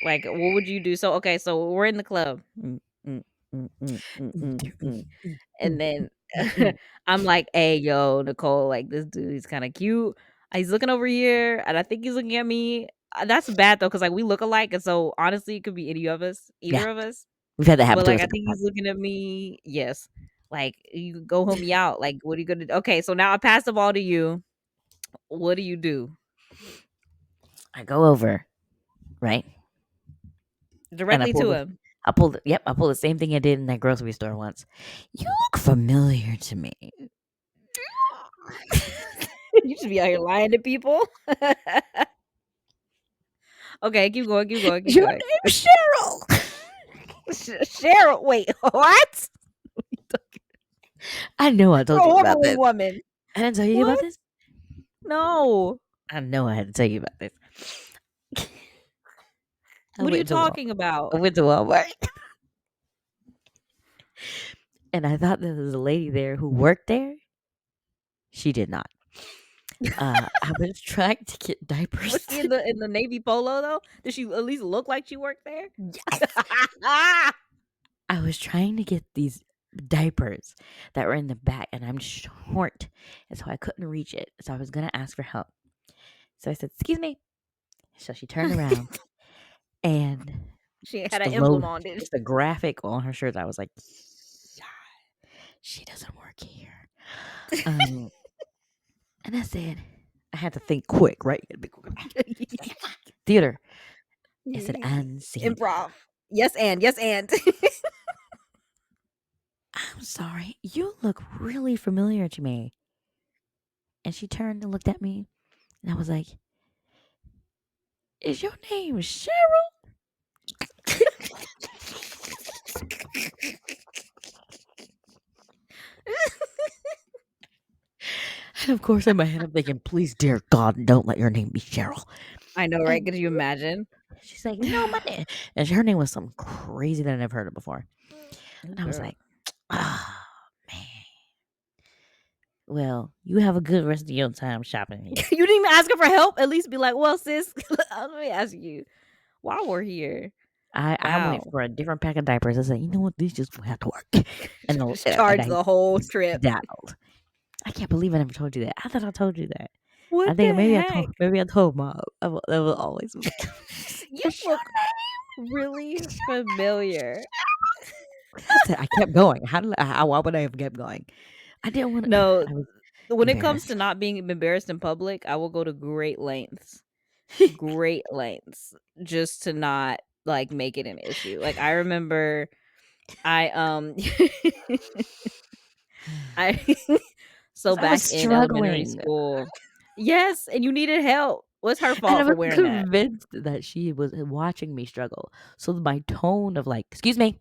Like, what would you do? So, okay, so we're in the club. Mm, mm, mm. And then I'm like, "Hey, yo, Nicole, like this dude, he's kind of cute. He's looking over here, and I think he's looking at me." That's bad though, because like we look alike, and so honestly, it could be any of us, Yeah, either of us. we've had that happen But to like, us I a couple think he's times. looking at me. Yes, like you go help me out. Like, what are you gonna do? Okay, so now I pass the ball to you. What do you do I go over, right? And directly to him? I pulled the same thing I did in that grocery store once. You look familiar to me. You should be out here lying to people. Okay, keep going, keep going, keep Your going. name's Cheryl. Cheryl, wait, what? I know I told you Oh, I'm a about wing this. woman. I didn't tell you about What? this. No. I know I had to tell you about this. I What are you went to Walmart. talking about? I went to Walmart, and I thought there was a lady there who worked there. She did not. I was trying to get diapers. Was she in the navy polo though? Did she at least look like she worked there? Yes. I was trying to get these diapers that were in the back, and I'm short, and so I couldn't reach it. So I was gonna ask for help. So I said, "Excuse me." So she turned around, and She had just an a emblem low, on, didn't just a graphic on her shirt. I was like, "Yeah, she doesn't work here." she? Um, and I said, I had to think quick, right? You gotta be quick. Theater. I said, "Unseen." Improv. Yes, and. I'm sorry, you look really familiar to me. And she turned and looked at me, and I was like, "Is your name Cheryl?" And of course, in my head, I'm thinking, "Please, dear God, don't let your name be Cheryl." I know, right? And Could you imagine? she's like, "No, my name," and her name was something crazy that I never heard of before. Oh, And I was girl. like, "Oh man, well, you have a good rest of your time shopping here." You didn't even ask her for help. At least be like, "Well, sis, let me ask you while we're here." I went Wow. for a different pack of diapers. I said, "You know what? These just have to work," Just and charge I the whole trip. skedaddled. I can't believe I never told you that. I thought I told you that. I What the think heck? maybe I told mom. That was always me. You It's your look really familiar. I said I kept going. Why would I have kept going? I didn't want to. No, I was when it comes embarrassed. to not being embarrassed in public, I will go to great lengths just to not like make it an issue. Like I remember I I so 'Cause I was back in elementary struggling, school. Yes, and you needed help. What's her and I fault for was wearing that? convinced that she was watching me struggle. So my tone of like, "Excuse me,"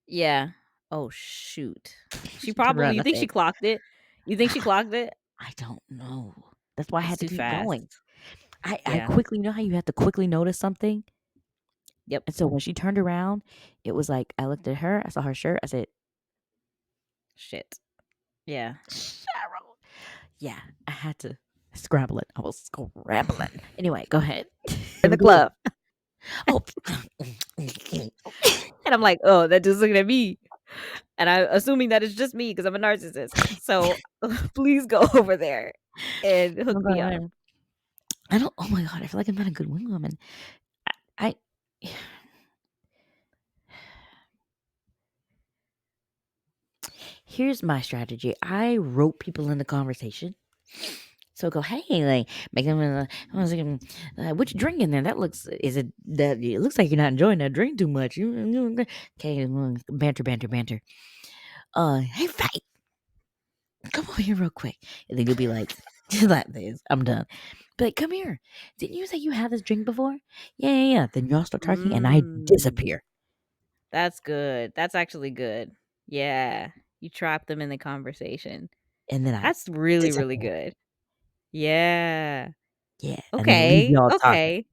Yeah. Oh shoot. She she turned probably around. you And think I she said, clocked it? You think she clocked it? "I don't know." That's why I It's had to too keep fast. going. I Yeah. quickly know how you have to quickly notice something, Yep. and so when she turned around, it was like I looked at her. I saw her shirt. I said, Shit. Yeah. "Cheryl." Yeah, I had to scrabble it. I was scrambling. Anyway, go ahead. In the club. Oh, And I'm like, "Oh, that dude's looking at me." And I'm assuming that it's just me because I'm a narcissist. So please go over there and hook hold me up. on. I don't. Oh my god, I feel like I'm not a good wing woman. I here's my strategy. I rope people into conversation. So go, hey, like, make them. I was thinking, what you drinking there? That looks. Is it that? It looks like you're not enjoying that drink too much. Okay, banter, banter, banter. Hey, Faith, come over here real quick, and then you'll be like, like this. I'm done. But come here. Didn't you say you had this drink before? Yeah, yeah, yeah. Then y'all start talking, and I Mm, disappear. that's good. That's actually good. Yeah. You trap them in the conversation. And then I That's really, really disappear. good. Yeah. Yeah, and then leave Okay. y'all talking. Okay.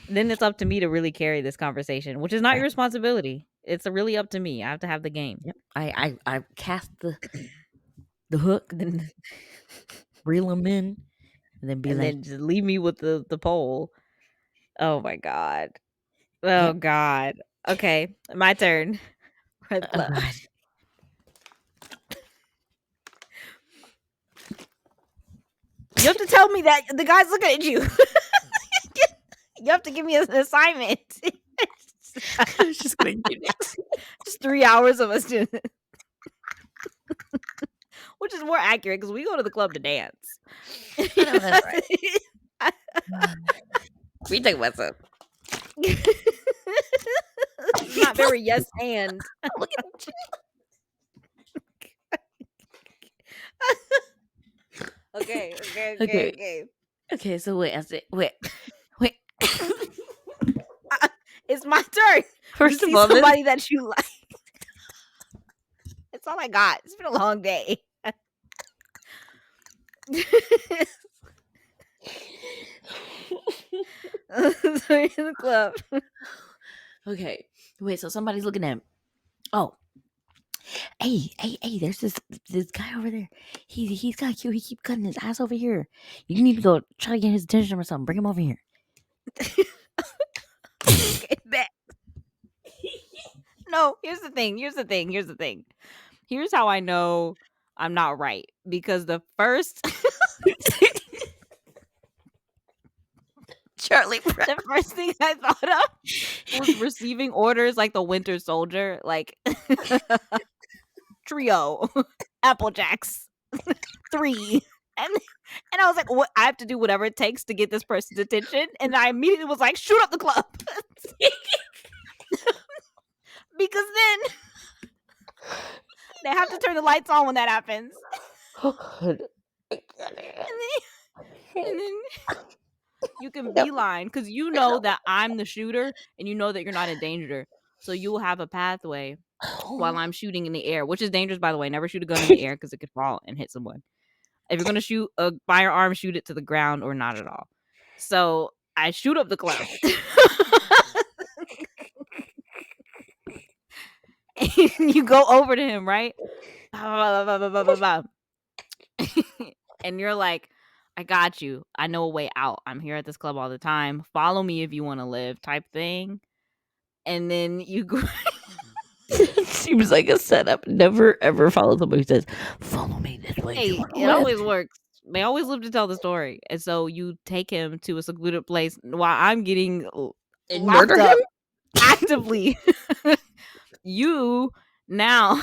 Then it's up to me to really carry this conversation, which is not your Right. responsibility. It's really up to me. I have to have the game. Yep. I cast the hook, Then reel them in, and then be and like, then just leave me with the pole. Oh my god. Oh Yep. God. Okay, my turn. For the Oh club. God. You have to tell me that the guy's looking at you. You have to give me an assignment. I was just gonna do next. Just 3 hours of us doing it. Which is more accurate because we go to the club to dance. I know that's right. We take what's up. It's not very yes and. Look at you. Okay. Okay. Okay. So wait. I said wait. It's my turn. First You of see all, this somebody that you like. It's all I got. It's been a long day. So you're in the club. okay. Wait. So somebody's looking at. Oh. Hey! There's this guy over there. He's got cute. He keep cutting his ass over here. You need to go try to get his attention or something. Bring him over here. Okay, bet. No, here's the thing. Here's how I know I'm not right. Because the first Charlie Brown. the first thing I thought of was receiving orders like the Winter Soldier, like trio, Apple Jacks, 3. And I was like, what? I have to do whatever it takes to get this person's attention. And I immediately was like, shoot up the club. Because then they have to turn the lights on when that happens. Oh God. And then you can beeline because you know that I'm the shooter and you know that you're not in danger. So you will have a pathway while I'm shooting in the air, which is dangerous, by the way. Never shoot a gun in the air because it could fall and hit someone. If you're going to shoot a firearm, shoot it to the ground or not at all. So I shoot up the club. And you go over to him, right? And you're like, I got you. I know a way out. I'm here at this club all the time. Follow me if you want to live, type thing. And then you go. Seems like a setup. Never ever follow somebody who says, "Follow me this way." If you Hey, want to it live. always works. They always live to tell the story. And so you take him to a secluded place while I'm getting And locked murder him. up actively. You now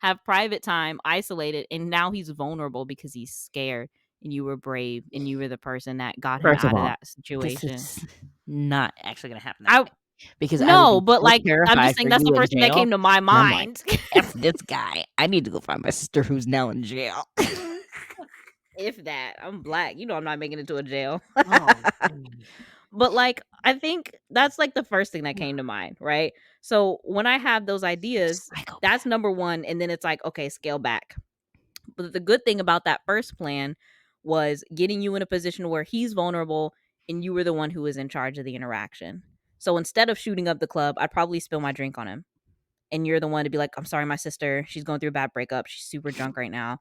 have private time, isolated, and now he's vulnerable because he's scared. And you were brave, and you were the person that got him First of out of all, that this situation. is not actually gonna happen that I way because I would No, be but so like I'm terrified just for saying that's the you in first thing that jail. came to my And I'm like, mind. "F this guy. I need to go find my sister who's now in jail." If that, I'm black. You know I'm not making it to a jail. Oh, But like I think that's like the first thing that came to mind, right? So when I have those ideas, that's psychopath. number 1 and then it's like okay, scale back. But the good thing about that first plan was getting you in a position where he's vulnerable and you were the one who was in charge of the interaction. So instead of shooting up the club, I'd probably spill my drink on him. And you're the one to be like, I'm sorry, my sister, she's going through a bad breakup. She's super drunk right now.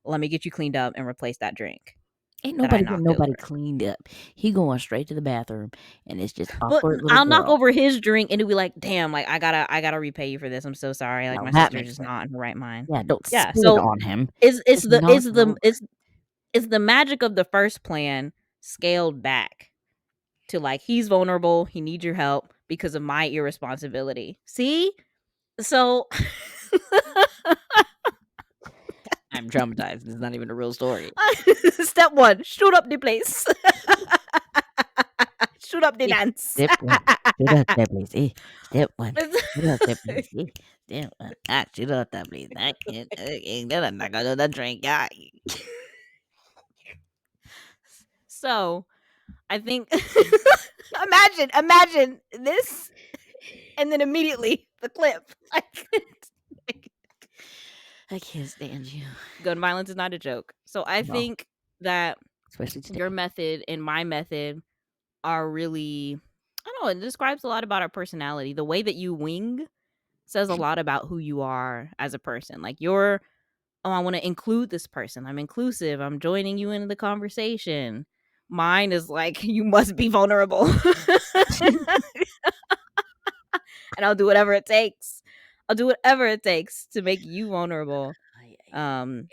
Let me get you cleaned up and replace that drink Ain't that I nobody getting knocked nobody over. cleaned up. He going straight to the bathroom, and it's just But awkward little I'll knock girl. over his drink and it'll be like, damn, like I gotta repay you for this. I'm so sorry. Like Now my that sister's makes just sense. not in her right mind. Yeah, don't Yeah. spit it So on him. it's Just the knock it's him the over. it's the magic of the first plan scaled back to like he's vulnerable, he needs your help because of my irresponsibility. See? So I'm traumatized. This is not even a real story. step 1, shoot up the place. Shoot up the Eh, dance. Step one, shoot up that place. Step one, shoot up that place. Step one, shoot up that place. I can't. Then I'm not gonna do the drink. Yeah. So I think imagine this and then immediately the clip. I can't stand you, Gun violence is not a joke. So I no, think that especially your today. method and my method are really I don't know, it describes a lot about our personality. The way that you wing says a lot about who you are as a person. Like you're, oh, I want to include this person. I'm inclusive. I'm joining you into the conversation. Mine is like, you must be vulnerable. and I'll do whatever it takes. I'll do whatever it takes to make you vulnerable. Ay, ay, ay. Um,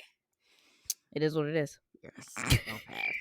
it is what it is. You're a psychopath.